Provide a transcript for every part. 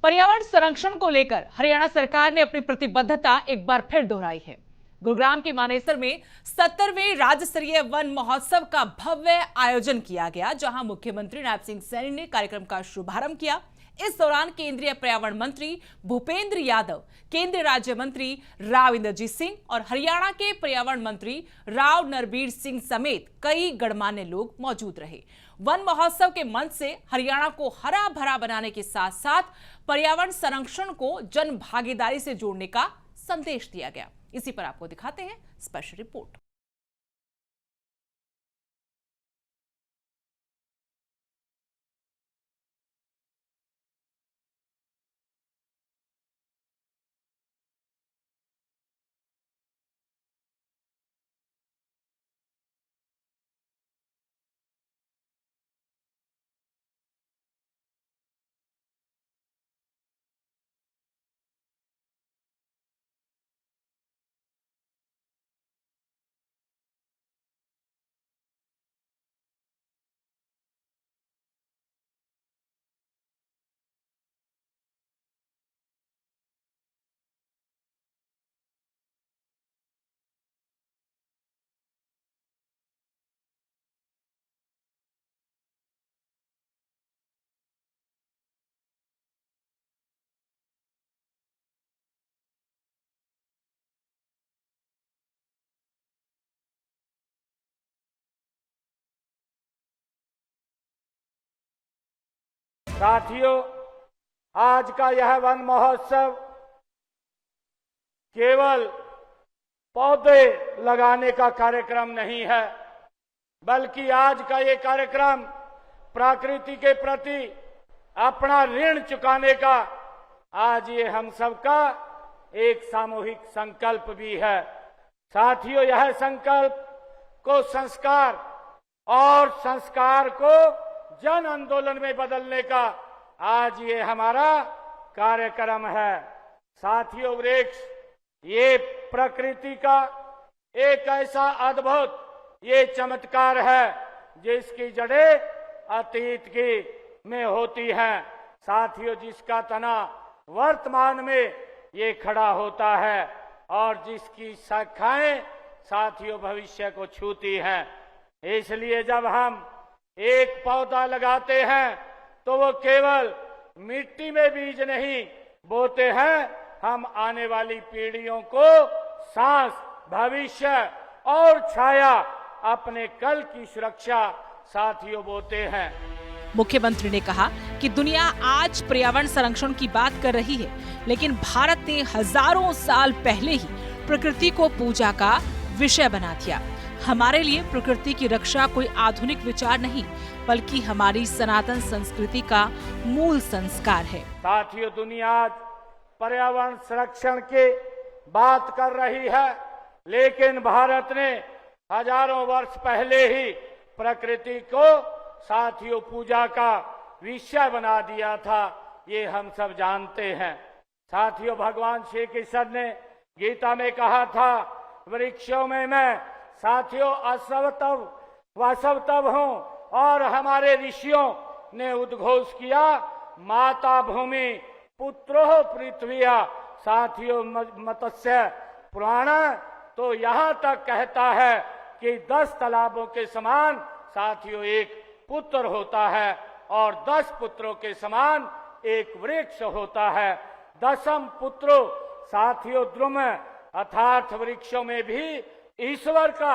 पर्यावरण संरक्षण को लेकर हरियाणा सरकार ने अपनी प्रतिबद्धता एक बार फिर दोहराई है। गुरुग्राम के मानेसर में 70वें राज्य स्तरीय वन महोत्सव का भव्य आयोजन किया गया, जहां मुख्यमंत्री नायब सिंह सैनी ने कार्यक्रम का शुभारंभ किया। इस दौरान केंद्रीय पर्यावरण मंत्री भूपेंद्र यादव, केंद्रीय राज्य मंत्री राव इंद्रजीत सिंह और हरियाणा के पर्यावरण मंत्री राव नरबीर सिंह समेत कई गणमान्य लोग मौजूद रहे। वन महोत्सव के मंच से हरियाणा को हरा भरा बनाने के साथ साथ पर्यावरण संरक्षण को जन भागीदारी से जोड़ने का संदेश दिया गया। इसी पर आपको दिखाते हैं स्पेशल रिपोर्ट। साथियों, आज का यह वन महोत्सव केवल पौधे लगाने का कार्यक्रम नहीं है, बल्कि आज का ये कार्यक्रम प्रकृति के प्रति अपना ऋण चुकाने का आज ये हम सबका एक सामूहिक संकल्प भी है। साथियों, यह संकल्प को संस्कार और संस्कार को जन आंदोलन में बदलने का आज ये हमारा कार्यक्रम है। साथियों, वृक्ष ये प्रकृति का एक ऐसा अद्भुत ये चमत्कार है जिसकी जड़ें अतीत की में होती हैं। साथियों, जिसका तना वर्तमान में ये खड़ा होता है और जिसकी शाखाएं साथियों भविष्य को छूती हैं। इसलिए जब हम एक पौधा लगाते हैं तो वो केवल मिट्टी में बीज नहीं बोते हैं, हम आने वाली पीढ़ियों को सांस, भविष्य और छाया, अपने कल की सुरक्षा साथियों बोते हैं। मुख्यमंत्री ने कहा कि दुनिया आज पर्यावरण संरक्षण की बात कर रही है, लेकिन भारत ने हजारों साल पहले ही प्रकृति को पूजा का विषय बना दिया। हमारे लिए प्रकृति की रक्षा कोई आधुनिक विचार नहीं, बल्कि हमारी सनातन संस्कृति का मूल संस्कार है। साथियों, दुनिया आज पर्यावरण संरक्षण की बात कर रही है, लेकिन भारत ने हजारों वर्ष पहले ही प्रकृति को साथियों पूजा का विषय बना दिया था। ये हम सब जानते हैं। साथियों, भगवान श्री कृष्ण ने गीता में कहा था, वृक्षों में मैं साथियों असवतव वसवतव हूं, और हमारे ऋषियों ने उद्घोष किया, माता भूमि पुत्रो पृथ्विया। साथियों, मत्स्य पुराण तो यहाँ तक कहता है कि 10 तालाबों के समान साथियों एक पुत्र होता है और 10 पुत्रों के समान एक वृक्ष होता है। 10म पुत्रों साथियों द्रुम अर्थात वृक्षों में भी ईश्वर का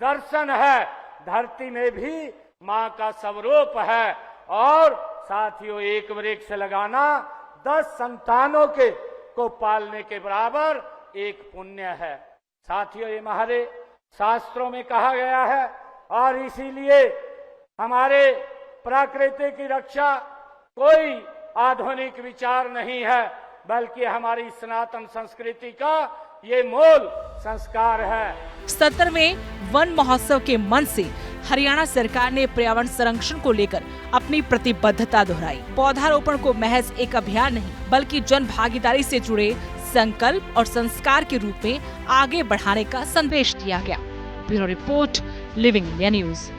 दर्शन है, धरती में भी माँ का स्वरूप है, और साथियों एक वृक्ष लगाना 10 संतानों के को पालने के बराबर एक पुण्य है। साथियों, ये हमारे शास्त्रों में कहा गया है, और इसीलिए हमारे प्रकृति की रक्षा कोई आधुनिक विचार नहीं है, बल्कि हमारी सनातन संस्कृति का ये मूल संस्कार है। 70वें वन महोत्सव के मंच से हरियाणा सरकार ने पर्यावरण संरक्षण को लेकर अपनी प्रतिबद्धता दोहराई। पौधारोपण को महज एक अभियान नहीं, बल्कि जन भागीदारी से जुड़े संकल्प और संस्कार के रूप में आगे बढ़ाने का संदेश दिया गया। Bureau report, living India news.